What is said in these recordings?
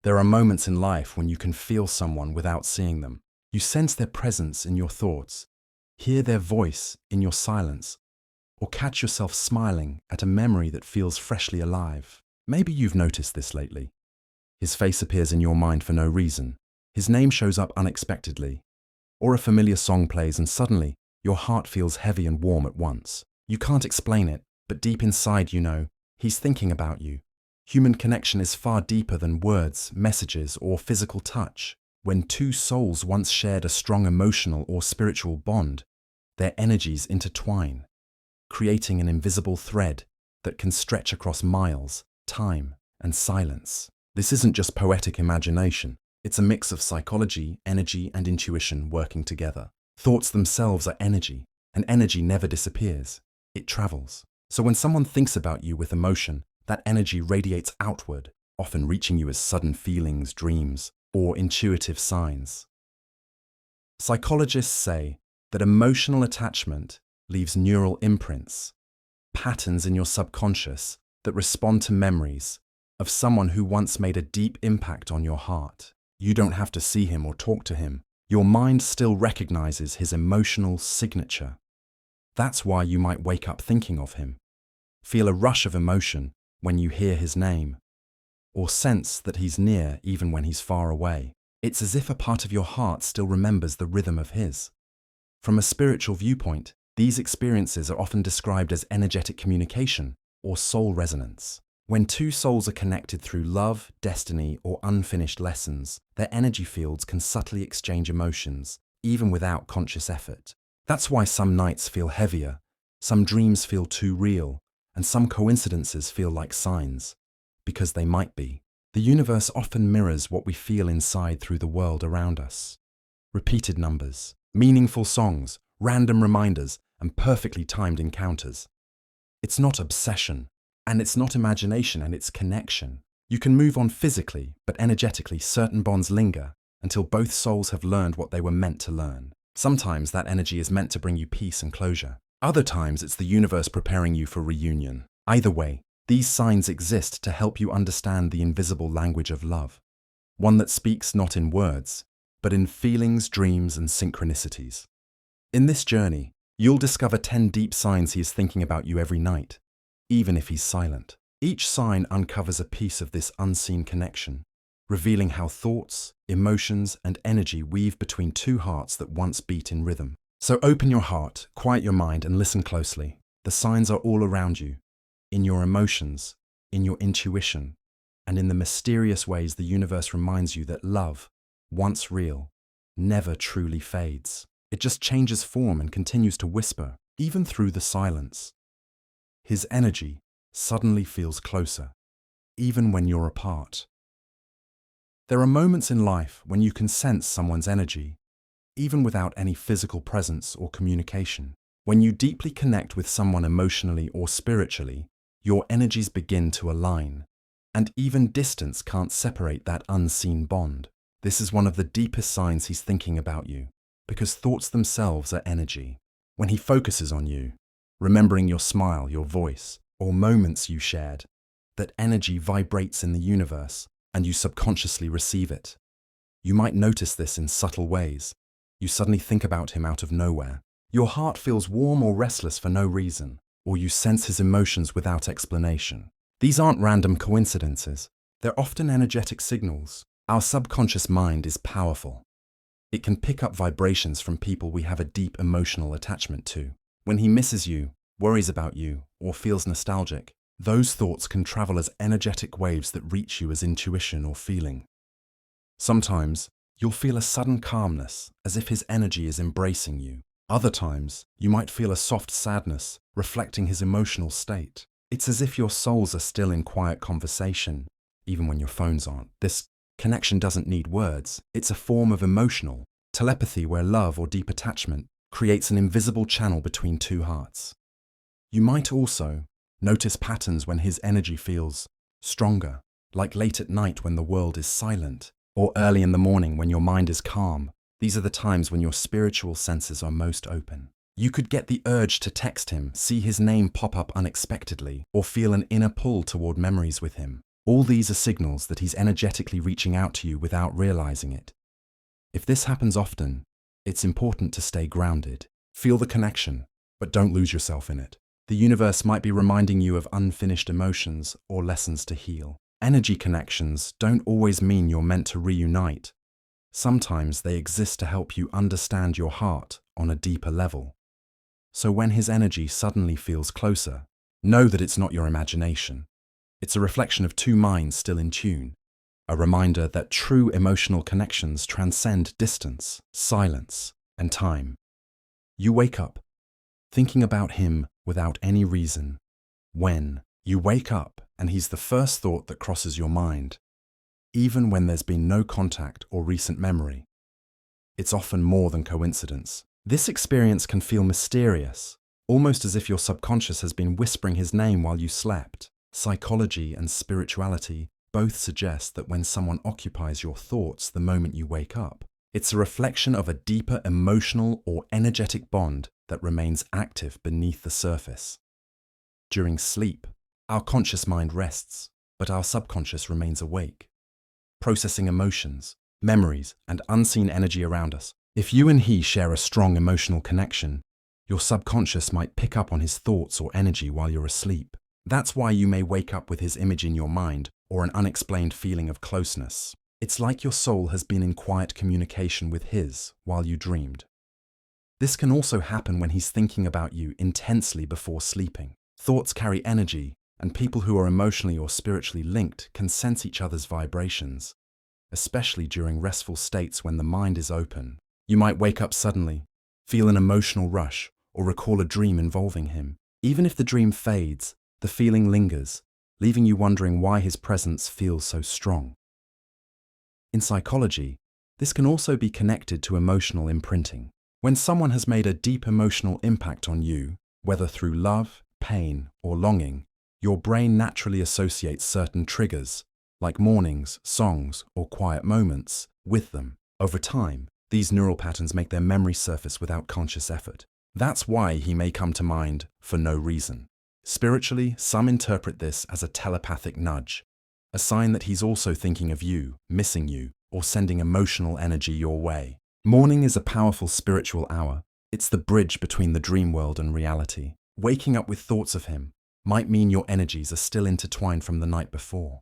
There are moments in life when you can feel someone without seeing them. You sense their presence in your thoughts, hear their voice in your silence, or catch yourself smiling at a memory that feels freshly alive. Maybe you've noticed this lately. His face appears in your mind for no reason. His name shows up unexpectedly. Or a familiar song plays and suddenly your heart feels heavy and warm at once. You can't explain it, but deep inside you know he's thinking about you. Human connection is far deeper than words, messages, or physical touch. When two souls once shared a strong emotional or spiritual bond, their energies intertwine, creating an invisible thread that can stretch across miles, time, and silence. This isn't just poetic imagination. It's a mix of psychology, energy, and intuition working together. Thoughts themselves are energy, and energy never disappears. It travels. So when someone thinks about you with emotion, that energy radiates outward, often reaching you as sudden feelings, dreams, or intuitive signs. Psychologists say that emotional attachment leaves neural imprints, patterns in your subconscious that respond to memories of someone who once made a deep impact on your heart. You don't have to see him or talk to him. Your mind still recognizes his emotional signature. That's why you might wake up thinking of him, feel a rush of emotion when you hear his name, or sense that he's near even when he's far away. It's as if a part of your heart still remembers the rhythm of his. From a spiritual viewpoint, these experiences are often described as energetic communication or soul resonance. When two souls are connected through love, destiny, or unfinished lessons, their energy fields can subtly exchange emotions, even without conscious effort. That's why some nights feel heavier, some dreams feel too real, and some coincidences feel like signs, because they might be. The universe often mirrors what we feel inside through the world around us. Repeated numbers, meaningful songs, random reminders, and perfectly timed encounters. It's not obsession, and it's not imagination, and it's connection. You can move on physically, but energetically certain bonds linger until both souls have learned what they were meant to learn. Sometimes that energy is meant to bring you peace and closure. Other times it's the universe preparing you for reunion. Either way, these signs exist to help you understand the invisible language of love, one that speaks not in words, but in feelings, dreams, and synchronicities. In this journey, you'll discover 10 deep signs he is thinking about you every night, even if he's silent. Each sign uncovers a piece of this unseen connection, revealing how thoughts, emotions, and energy weave between two hearts that once beat in rhythm. So open your heart, quiet your mind, and listen closely. The signs are all around you, in your emotions, in your intuition, and in the mysterious ways the universe reminds you that love, once real, never truly fades. It just changes form and continues to whisper, even through the silence. His energy suddenly feels closer, even when you're apart. There are moments in life when you can sense someone's energy, even without any physical presence or communication. When you deeply connect with someone emotionally or spiritually, your energies begin to align, and even distance can't separate that unseen bond. This is one of the deepest signs he's thinking about you, because thoughts themselves are energy. When he focuses on you, remembering your smile, your voice, or moments you shared, that energy vibrates in the universe, and you subconsciously receive it. You might notice this in subtle ways. You suddenly think about him out of nowhere. Your heart feels warm or restless for no reason, or you sense his emotions without explanation. These aren't random coincidences. They're often energetic signals. Our subconscious mind is powerful. It can pick up vibrations from people we have a deep emotional attachment to. When he misses you, worries about you, or feels nostalgic, those thoughts can travel as energetic waves that reach you as intuition or feeling. Sometimes, you'll feel a sudden calmness, as if his energy is embracing you. Other times, you might feel a soft sadness, reflecting his emotional state. It's as if your souls are still in quiet conversation, even when your phones aren't. This connection doesn't need words. It's a form of emotional telepathy where love or deep attachment creates an invisible channel between two hearts. You might also notice patterns when his energy feels stronger, like late at night when the world is silent, or early in the morning when your mind is calm. These are the times when your spiritual senses are most open. You could get the urge to text him, see his name pop up unexpectedly, or feel an inner pull toward memories with him. All these are signals that he's energetically reaching out to you without realizing it. If this happens often, it's important to stay grounded. Feel the connection, but don't lose yourself in it. The universe might be reminding you of unfinished emotions or lessons to heal. Energy connections don't always mean you're meant to reunite. Sometimes they exist to help you understand your heart on a deeper level. So when his energy suddenly feels closer, know that it's not your imagination. It's a reflection of two minds still in tune. A reminder that true emotional connections transcend distance, silence, and time. You wake up, thinking about him without any reason. When you wake up and he's the first thought that crosses your mind, even when there's been no contact or recent memory, it's often more than coincidence. This experience can feel mysterious, almost as if your subconscious has been whispering his name while you slept. Psychology and spirituality both suggest that when someone occupies your thoughts the moment you wake up, it's a reflection of a deeper emotional or energetic bond that remains active beneath the surface. During sleep, our conscious mind rests, but our subconscious remains awake, processing emotions, memories, and unseen energy around us. If you and he share a strong emotional connection, your subconscious might pick up on his thoughts or energy while you're asleep. That's why you may wake up with his image in your mind or an unexplained feeling of closeness. It's like your soul has been in quiet communication with his while you dreamed. This can also happen when he's thinking about you intensely before sleeping. Thoughts carry energy, and people who are emotionally or spiritually linked can sense each other's vibrations, especially during restful states when the mind is open. You might wake up suddenly, feel an emotional rush, or recall a dream involving him. Even if the dream fades, the feeling lingers, leaving you wondering why his presence feels so strong. In psychology, this can also be connected to emotional imprinting. When someone has made a deep emotional impact on you, whether through love, pain, or longing, your brain naturally associates certain triggers, like mornings, songs, or quiet moments, with them. Over time, these neural patterns make their memory surface without conscious effort. That's why he may come to mind for no reason. Spiritually, some interpret this as a telepathic nudge, a sign that he's also thinking of you, missing you, or sending emotional energy your way. Morning is a powerful spiritual hour. It's the bridge between the dream world and reality. Waking up with thoughts of him might mean your energies are still intertwined from the night before.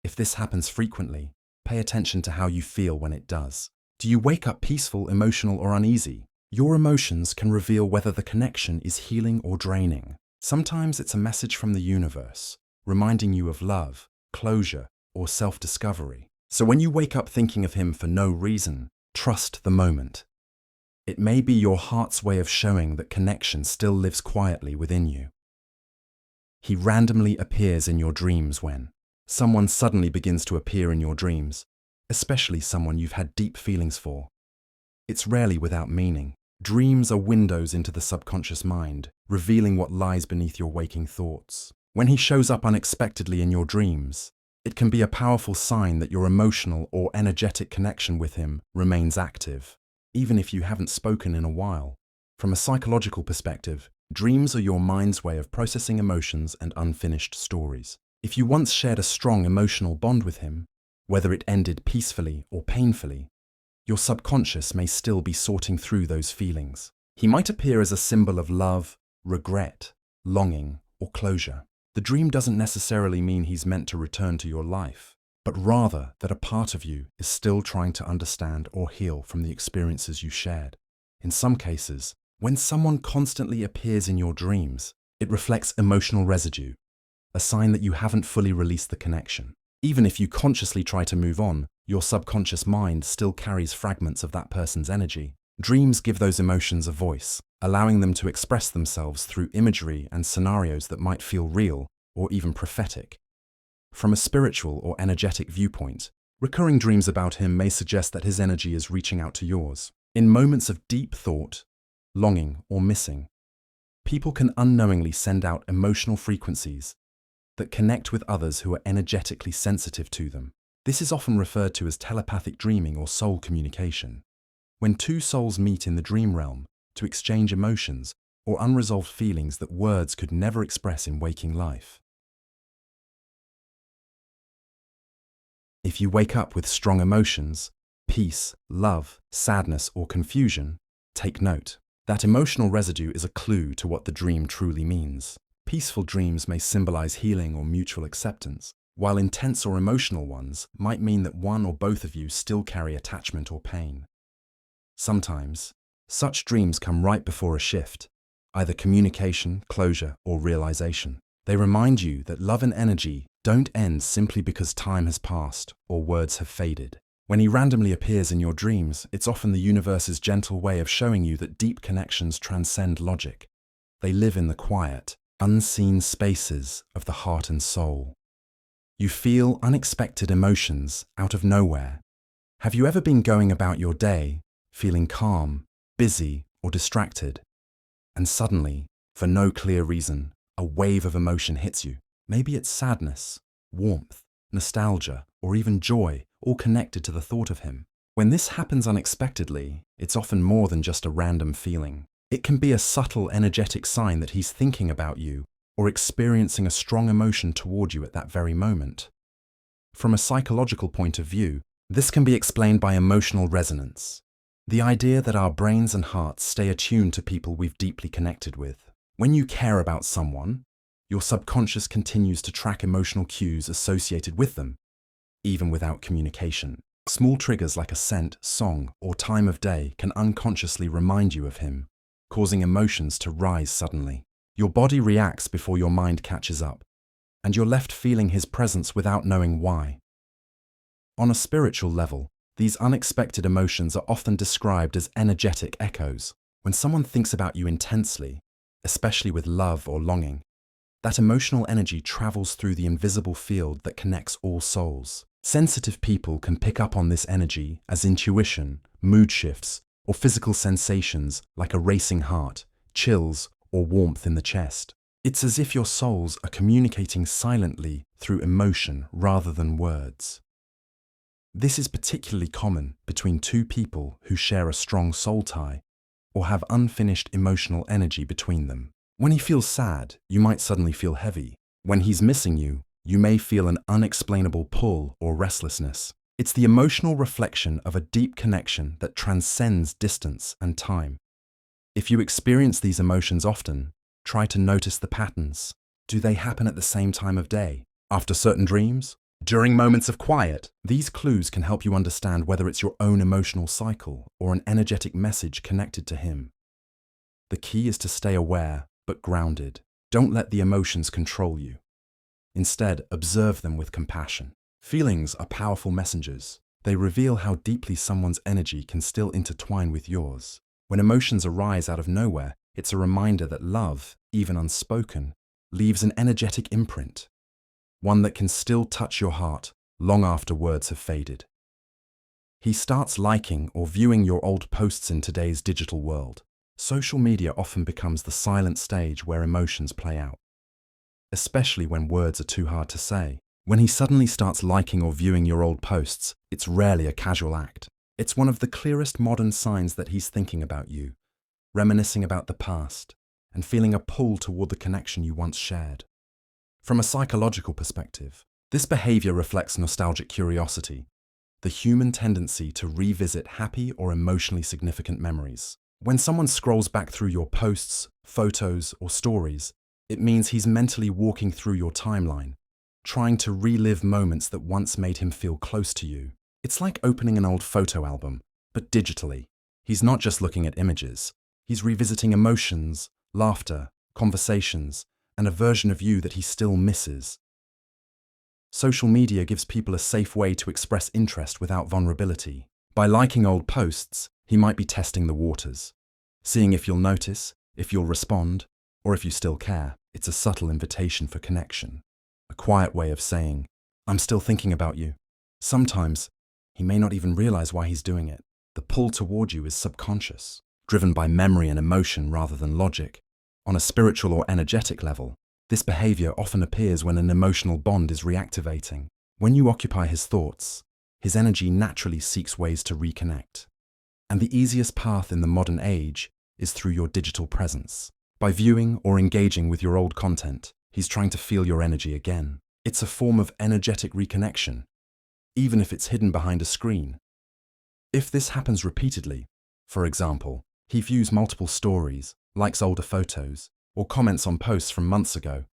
If this happens frequently, pay attention to how you feel when it does. Do you wake up peaceful, emotional, or uneasy? Your emotions can reveal whether the connection is healing or draining. Sometimes it's a message from the universe, reminding you of love, closure, or self-discovery. So when you wake up thinking of him for no reason, trust the moment. It may be your heart's way of showing that connection still lives quietly within you. He randomly appears in your dreams when someone suddenly begins to appear in your dreams, especially someone you've had deep feelings for. It's rarely without meaning. Dreams are windows into the subconscious mind, revealing what lies beneath your waking thoughts. When he shows up unexpectedly in your dreams, it can be a powerful sign that your emotional or energetic connection with him remains active, even if you haven't spoken in a while. From a psychological perspective, dreams are your mind's way of processing emotions and unfinished stories. If you once shared a strong emotional bond with him, whether it ended peacefully or painfully, your subconscious may still be sorting through those feelings. He might appear as a symbol of love, regret, longing, or closure. The dream doesn't necessarily mean he's meant to return to your life, but rather that a part of you is still trying to understand or heal from the experiences you shared. In some cases, when someone constantly appears in your dreams, it reflects emotional residue, a sign that you haven't fully released the connection. Even if you consciously try to move on, your subconscious mind still carries fragments of that person's energy. Dreams give those emotions a voice, allowing them to express themselves through imagery and scenarios that might feel real or even prophetic. From a spiritual or energetic viewpoint, recurring dreams about him may suggest that his energy is reaching out to yours. In moments of deep thought, longing, or missing, people can unknowingly send out emotional frequencies that connect with others who are energetically sensitive to them. This is often referred to as telepathic dreaming or soul communication. When two souls meet in the dream realm to exchange emotions or unresolved feelings that words could never express in waking life. If you wake up with strong emotions, peace, love, sadness, or confusion, take note. That emotional residue is a clue to what the dream truly means. Peaceful dreams may symbolize healing or mutual acceptance, while intense or emotional ones might mean that one or both of you still carry attachment or pain. Sometimes, such dreams come right before a shift, either communication, closure, or realization. They remind you that love and energy don't end simply because time has passed or words have faded. When he randomly appears in your dreams, it's often the universe's gentle way of showing you that deep connections transcend logic. They live in the quiet, unseen spaces of the heart and soul. You feel unexpected emotions out of nowhere. Have you ever been going about your day, feeling calm, busy, or distracted, and suddenly, for no clear reason, a wave of emotion hits you? Maybe it's sadness, warmth, nostalgia, or even joy, all connected to the thought of him. When this happens unexpectedly, it's often more than just a random feeling. It can be a subtle, energetic sign that he's thinking about you or experiencing a strong emotion toward you at that very moment. From a psychological point of view, this can be explained by emotional resonance, the idea that our brains and hearts stay attuned to people we've deeply connected with. When you care about someone, your subconscious continues to track emotional cues associated with them, even without communication. Small triggers like a scent, song, or time of day can unconsciously remind you of him, causing emotions to rise suddenly. Your body reacts before your mind catches up, and you're left feeling his presence without knowing why. On a spiritual level, these unexpected emotions are often described as energetic echoes. When someone thinks about you intensely, especially with love or longing, that emotional energy travels through the invisible field that connects all souls. Sensitive people can pick up on this energy as intuition, mood shifts, or physical sensations like a racing heart, chills, or warmth in the chest. It's as if your souls are communicating silently through emotion rather than words. This is particularly common between two people who share a strong soul tie or have unfinished emotional energy between them. When he feels sad, you might suddenly feel heavy. When he's missing you, you may feel an unexplainable pull or restlessness. It's the emotional reflection of a deep connection that transcends distance and time. If you experience these emotions often, try to notice the patterns. Do they happen at the same time of day? After certain dreams? During moments of quiet? These clues can help you understand whether it's your own emotional cycle or an energetic message connected to him. The key is to stay aware, but grounded. Don't let the emotions control you. Instead, observe them with compassion. Feelings are powerful messengers. They reveal how deeply someone's energy can still intertwine with yours. When emotions arise out of nowhere, it's a reminder that love, even unspoken, leaves an energetic imprint, one that can still touch your heart long after words have faded. He starts liking or viewing your old posts in today's digital world. Social media often becomes the silent stage where emotions play out, especially when words are too hard to say. When he suddenly starts liking or viewing your old posts, it's rarely a casual act. It's one of the clearest modern signs that he's thinking about you, reminiscing about the past, and feeling a pull toward the connection you once shared. From a psychological perspective, this behavior reflects nostalgic curiosity, the human tendency to revisit happy or emotionally significant memories. When someone scrolls back through your posts, photos, or stories, it means he's mentally walking through your timeline, trying to relive moments that once made him feel close to you. It's like opening an old photo album, but digitally. He's not just looking at images. He's revisiting emotions, laughter, conversations, and a version of you that he still misses. Social media gives people a safe way to express interest without vulnerability. By liking old posts, he might be testing the waters, seeing if you'll notice, if you'll respond, or if you still care. It's a subtle invitation for connection, a quiet way of saying, "I'm still thinking about you." Sometimes, he may not even realize why he's doing it. The pull toward you is subconscious, driven by memory and emotion rather than logic. On a spiritual or energetic level, this behavior often appears when an emotional bond is reactivating. When you occupy his thoughts, his energy naturally seeks ways to reconnect. And the easiest path in the modern age is through your digital presence. By viewing or engaging with your old content, he's trying to feel your energy again. It's a form of energetic reconnection, even if it's hidden behind a screen. If this happens repeatedly, for example, he views multiple stories, likes older photos, or comments on posts from months ago,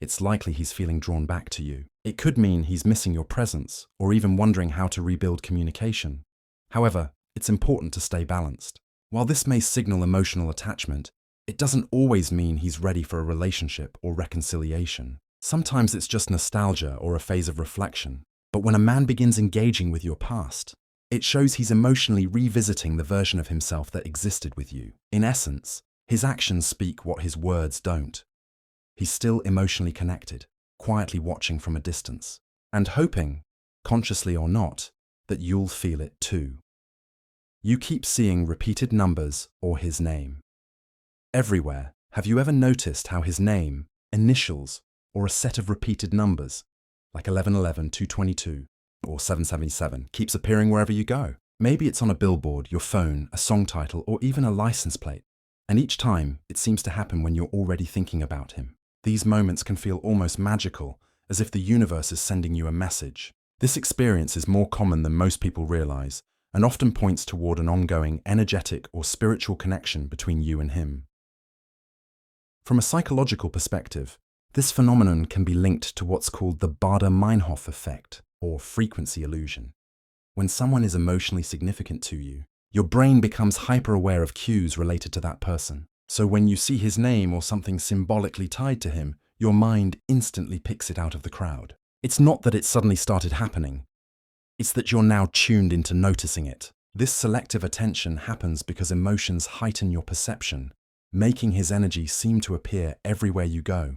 it's likely he's feeling drawn back to you. It could mean he's missing your presence, or even wondering how to rebuild communication. However, it's important to stay balanced. While this may signal emotional attachment, it doesn't always mean he's ready for a relationship or reconciliation. Sometimes it's just nostalgia or a phase of reflection. But when a man begins engaging with your past, it shows he's emotionally revisiting the version of himself that existed with you. In essence, his actions speak what his words don't. He's still emotionally connected, quietly watching from a distance, and hoping, consciously or not, that you'll feel it too. You keep seeing repeated numbers or his name. Everywhere, have you ever noticed how his name, initials, or a set of repeated numbers, like 1111, 222, or 777, keeps appearing wherever you go? Maybe it's on a billboard, your phone, a song title, or even a license plate. And each time, it seems to happen when you're already thinking about him. These moments can feel almost magical, as if the universe is sending you a message. This experience is more common than most people realize, and often points toward an ongoing energetic or spiritual connection between you and him. From a psychological perspective, this phenomenon can be linked to what's called the Baader-Meinhof effect, or frequency illusion. When someone is emotionally significant to you, your brain becomes hyper-aware of cues related to that person. So when you see his name or something symbolically tied to him, your mind instantly picks it out of the crowd. It's not that it suddenly started happening. It's that you're now tuned into noticing it. This selective attention happens because emotions heighten your perception, making his energy seem to appear everywhere you go.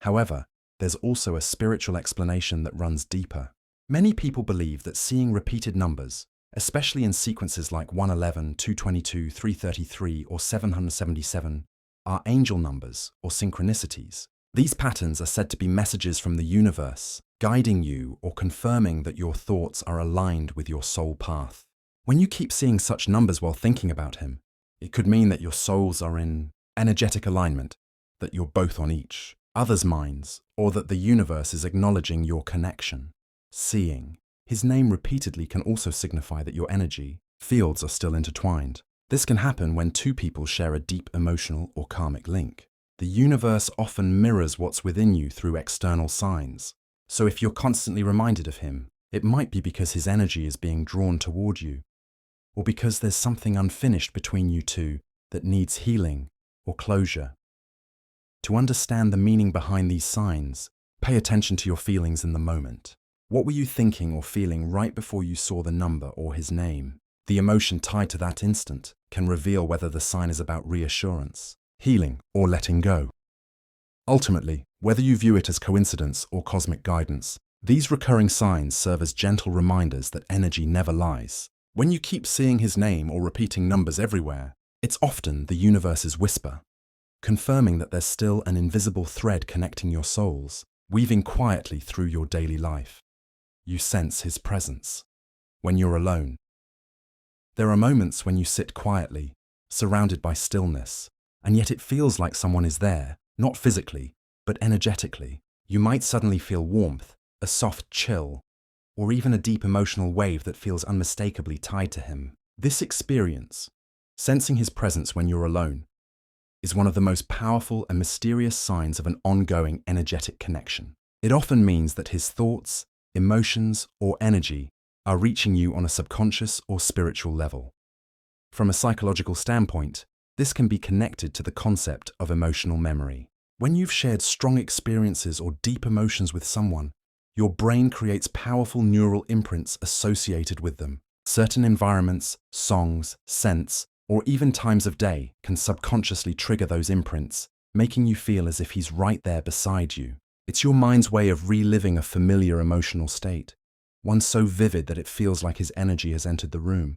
However, there's also a spiritual explanation that runs deeper. Many people believe that seeing repeated numbers, especially in sequences like 111, 222, 333, or 777, are angel numbers or synchronicities. These patterns are said to be messages from the universe, guiding you or confirming that your thoughts are aligned with your soul path. When you keep seeing such numbers while thinking about him, it could mean that your souls are in energetic alignment, that you're both on each other's minds, or that the universe is acknowledging your connection. Seeing his name repeatedly can also signify that your energy fields are still intertwined. This can happen when two people share a deep emotional or karmic link. The universe often mirrors what's within you through external signs. So if you're constantly reminded of him, it might be because his energy is being drawn toward you, or because there's something unfinished between you two that needs healing or closure. To understand the meaning behind these signs, pay attention to your feelings in the moment. What were you thinking or feeling right before you saw the number or his name? The emotion tied to that instant can reveal whether the sign is about reassurance, healing, or letting go. Ultimately, whether you view it as coincidence or cosmic guidance, these recurring signs serve as gentle reminders that energy never lies. When you keep seeing his name or repeating numbers everywhere, it's often the universe's whisper, confirming that there's still an invisible thread connecting your souls, weaving quietly through your daily life. You sense his presence when you're alone. There are moments when you sit quietly, surrounded by stillness, and yet it feels like someone is there, not physically, but energetically. You might suddenly feel warmth, a soft chill, or even a deep emotional wave that feels unmistakably tied to him. This experience, sensing his presence when you're alone, is one of the most powerful and mysterious signs of an ongoing energetic connection. It often means that his thoughts, emotions, or energy are reaching you on a subconscious or spiritual level. From a psychological standpoint, this can be connected to the concept of emotional memory. When you've shared strong experiences or deep emotions with someone, your brain creates powerful neural imprints associated with them. Certain environments, songs, scents, or even times of day can subconsciously trigger those imprints, making you feel as if he's right there beside you. It's your mind's way of reliving a familiar emotional state, one so vivid that it feels like his energy has entered the room.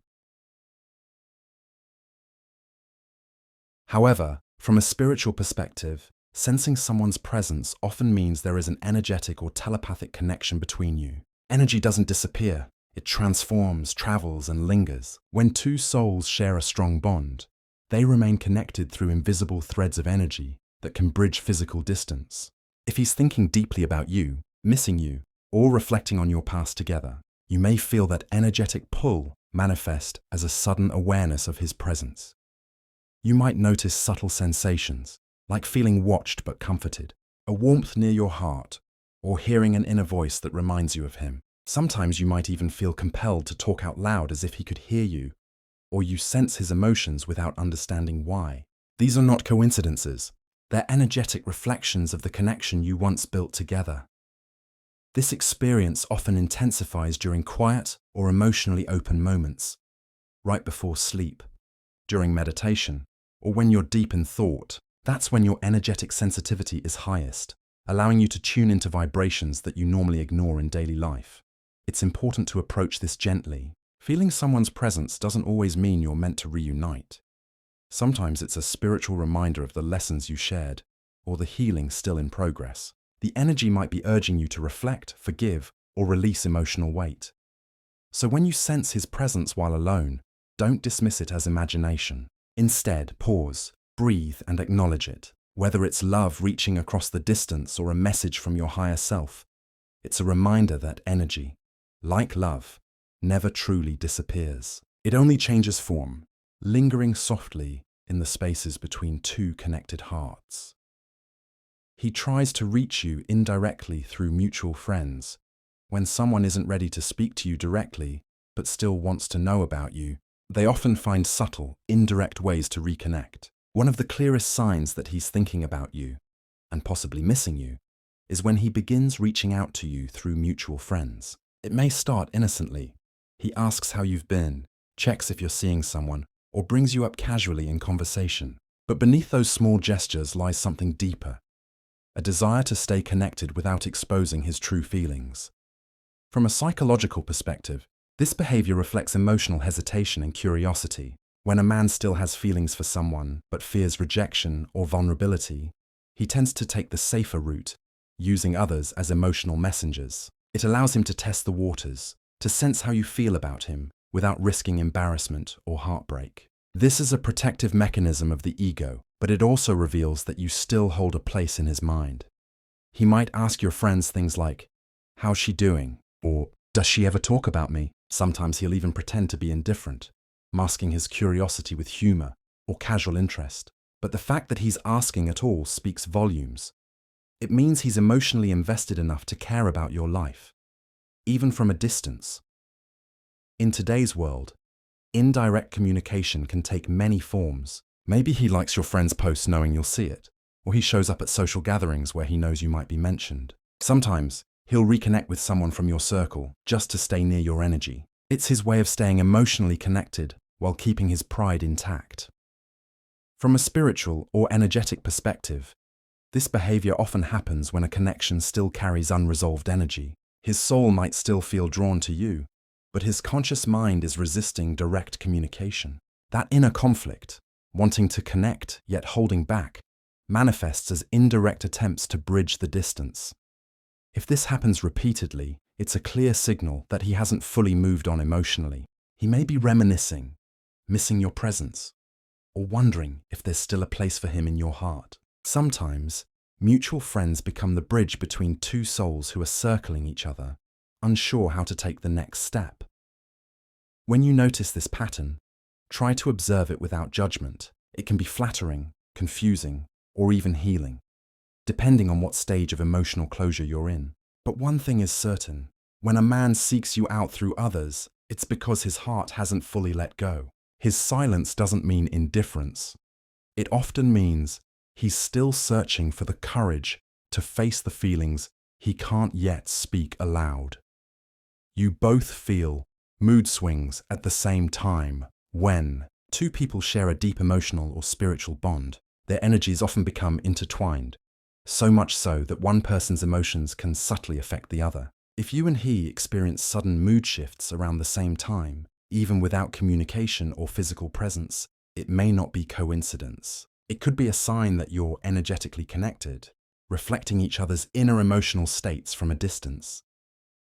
However, from a spiritual perspective, sensing someone's presence often means there is an energetic or telepathic connection between you. Energy doesn't disappear. It transforms, travels, and lingers. When two souls share a strong bond, they remain connected through invisible threads of energy that can bridge physical distance. If he's thinking deeply about you, missing you, or reflecting on your past together, You may feel that energetic pull manifest as a sudden awareness of his presence. You might notice subtle sensations, like feeling watched but comforted, a warmth near your heart, or hearing an inner voice that reminds you of him. Sometimes you might even feel compelled to talk out loud as if he could hear you, or you sense his emotions without understanding why. These are not coincidences. They're energetic reflections of the connection you once built together. This experience often intensifies during quiet or emotionally open moments, right before sleep, during meditation, or when you're deep in thought. That's when your energetic sensitivity is highest, allowing you to tune into vibrations that you normally ignore in daily life. It's important to approach this gently. Feeling someone's presence doesn't always mean you're meant to reunite. Sometimes it's a spiritual reminder of the lessons you shared, or the healing still in progress. The energy might be urging you to reflect, forgive, or release emotional weight. So when you sense his presence while alone, don't dismiss it as imagination. Instead, pause, breathe, and acknowledge it. Whether it's love reaching across the distance or a message from your higher self, it's a reminder that energy, like love, never truly disappears. It only changes form, lingering softly in the spaces between two connected hearts. He tries to reach you indirectly through mutual friends. When someone isn't ready to speak to you directly, but still wants to know about you, they often find subtle, indirect ways to reconnect. One of the clearest signs that he's thinking about you, and possibly missing you, is when he begins reaching out to you through mutual friends. It may start innocently. He asks how you've been, checks if you're seeing someone, or brings you up casually in conversation. But beneath those small gestures lies something deeper, a desire to stay connected without exposing his true feelings. From a psychological perspective, this behavior reflects emotional hesitation and curiosity. When a man still has feelings for someone but fears rejection or vulnerability, he tends to take the safer route, using others as emotional messengers. It allows him to test the waters, to sense how you feel about him without risking embarrassment or heartbreak. This is a protective mechanism of the ego, but it also reveals that you still hold a place in his mind. He might ask your friends things like, "How's she doing?" or "Does she ever talk about me?" Sometimes he'll even pretend to be indifferent, masking his curiosity with humor or casual interest. But the fact that he's asking at all speaks volumes. It means he's emotionally invested enough to care about your life, even from a distance. In today's world, indirect communication can take many forms. Maybe he likes your friend's post knowing you'll see it, or he shows up at social gatherings where he knows you might be mentioned. Sometimes, he'll reconnect with someone from your circle just to stay near your energy. It's his way of staying emotionally connected while keeping his pride intact. From a spiritual or energetic perspective, this behavior often happens when a connection still carries unresolved energy. His soul might still feel drawn to you, but his conscious mind is resisting direct communication. That inner conflict, wanting to connect yet holding back, manifests as indirect attempts to bridge the distance. If this happens repeatedly, it's a clear signal that he hasn't fully moved on emotionally. He may be reminiscing, missing your presence, or wondering if there's still a place for him in your heart. Sometimes, mutual friends become the bridge between two souls who are circling each other, unsure how to take the next step. When you notice this pattern, try to observe it without judgment. It can be flattering, confusing, or even healing, depending on what stage of emotional closure you're in. But one thing is certain, when a man seeks you out through others, it's because his heart hasn't fully let go. His silence doesn't mean indifference. It often means he's still searching for the courage to face the feelings he can't yet speak aloud. You both feel mood swings at the same time. When two people share a deep emotional or spiritual bond, their energies often become intertwined, so much so that one person's emotions can subtly affect the other. If you and he experience sudden mood shifts around the same time, even without communication or physical presence, it may not be coincidence. It could be a sign that you're energetically connected, reflecting each other's inner emotional states from a distance.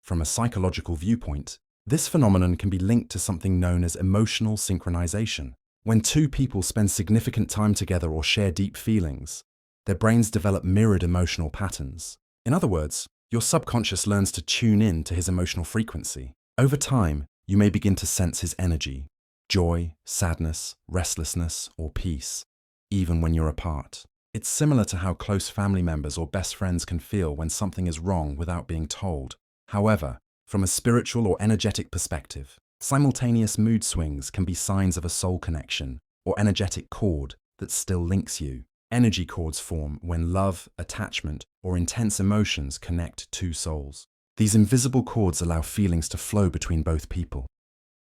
From a psychological viewpoint, this phenomenon can be linked to something known as emotional synchronization. When two people spend significant time together or share deep feelings, their brains develop mirrored emotional patterns. In other words, your subconscious learns to tune in to his emotional frequency. Over time, you may begin to sense his energy, joy, sadness, restlessness, or peace, even when you're apart. It's similar to how close family members or best friends can feel when something is wrong without being told. However, from a spiritual or energetic perspective, simultaneous mood swings can be signs of a soul connection or energetic cord that still links you. Energy cords form when love, attachment, or intense emotions connect two souls. These invisible cords allow feelings to flow between both people.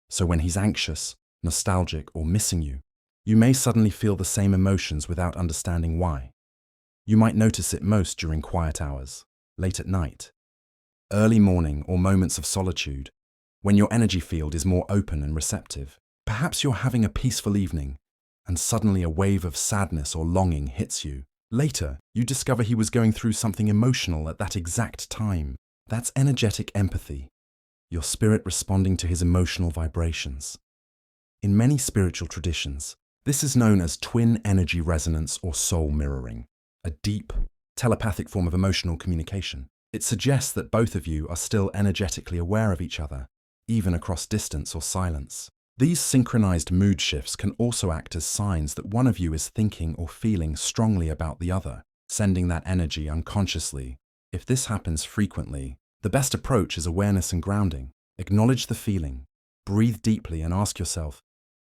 So when he's anxious, nostalgic, or missing you, you may suddenly feel the same emotions without understanding why. You might notice it most during quiet hours, late at night, early morning, or moments of solitude, when your energy field is more open and receptive. Perhaps you're having a peaceful evening, and suddenly a wave of sadness or longing hits you. Later, you discover he was going through something emotional at that exact time. That's energetic empathy, your spirit responding to his emotional vibrations. In many spiritual traditions, this is known as twin energy resonance or soul mirroring, a deep, telepathic form of emotional communication. It suggests that both of you are still energetically aware of each other, even across distance or silence. These synchronized mood shifts can also act as signs that one of you is thinking or feeling strongly about the other, sending that energy unconsciously. If this happens frequently, the best approach is awareness and grounding. Acknowledge the feeling, breathe deeply, and ask yourself,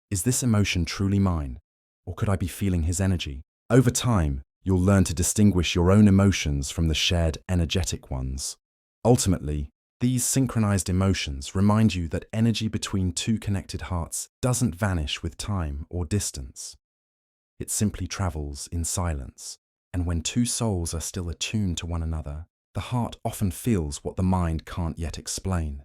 is this emotion truly mine, or could I be feeling his energy? Over time, you'll learn to distinguish your own emotions from the shared energetic ones. Ultimately, these synchronized emotions remind you that energy between two connected hearts doesn't vanish with time or distance. It simply travels in silence. And when two souls are still attuned to one another, the heart often feels what the mind can't yet explain.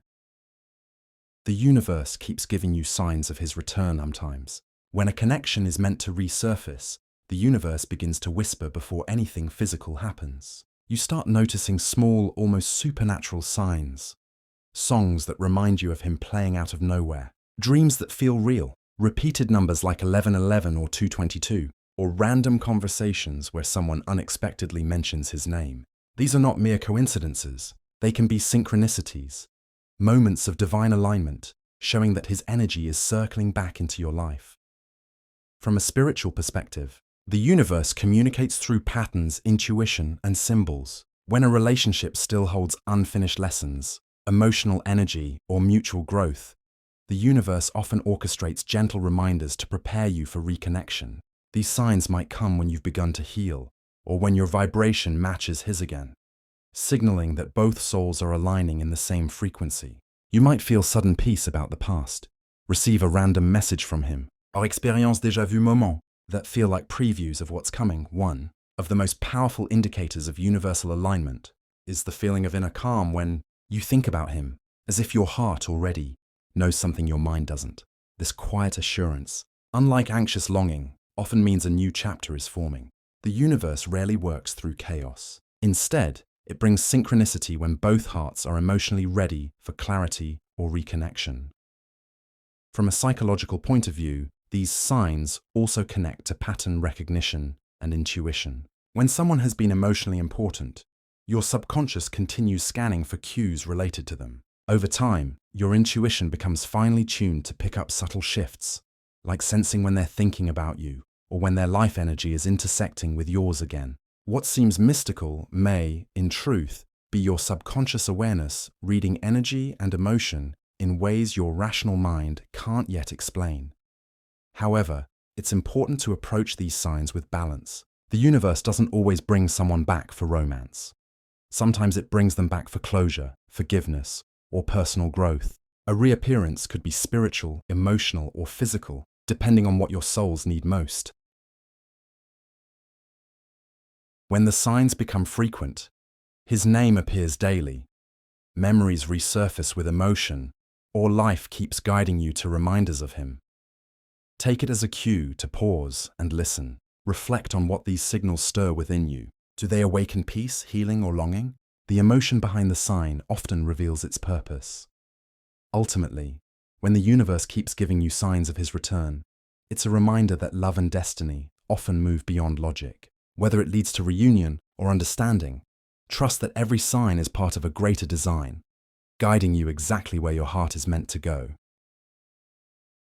The universe keeps giving you signs of his return sometimes. When a connection is meant to resurface, the universe begins to whisper before anything physical happens. You start noticing small, almost supernatural signs. Songs that remind you of him playing out of nowhere. Dreams that feel real. Repeated numbers like 1111 or 222. Or random conversations where someone unexpectedly mentions his name. These are not mere coincidences. They can be synchronicities. Moments of divine alignment, showing that his energy is circling back into your life. From a spiritual perspective, the universe communicates through patterns, intuition, and symbols. When a relationship still holds unfinished lessons, emotional energy, or mutual growth, the universe often orchestrates gentle reminders to prepare you for reconnection. These signs might come when you've begun to heal, or when your vibration matches his again, signaling that both souls are aligning in the same frequency. You might feel sudden peace about the past, receive a random message from him, or expérience déjà vu moments that feel like previews of what's coming. One of the most powerful indicators of universal alignment is the feeling of inner calm when you think about him, as if your heart already knows something your mind doesn't. This quiet assurance, unlike anxious longing, often means a new chapter is forming. The universe rarely works through chaos. Instead, it brings synchronicity when both hearts are emotionally ready for clarity or reconnection. From a psychological point of view, these signs also connect to pattern recognition and intuition. When someone has been emotionally important, your subconscious continues scanning for cues related to them. Over time, your intuition becomes finely tuned to pick up subtle shifts, like sensing when they're thinking about you, or when their life energy is intersecting with yours again. What seems mystical may, in truth, be your subconscious awareness reading energy and emotion in ways your rational mind can't yet explain. However, it's important to approach these signs with balance. The universe doesn't always bring someone back for romance. Sometimes it brings them back for closure, forgiveness, or personal growth. A reappearance could be spiritual, emotional, or physical, depending on what your souls need most. When the signs become frequent, his name appears daily, memories resurface with emotion, or life keeps guiding you to reminders of him. Take it as a cue to pause and listen. Reflect on what these signals stir within you. Do they awaken peace, healing, or longing? The emotion behind the sign often reveals its purpose. Ultimately, when the universe keeps giving you signs of his return, it's a reminder that love and destiny often move beyond logic. Whether it leads to reunion or understanding, trust that every sign is part of a greater design. guiding you exactly where your heart is meant to go.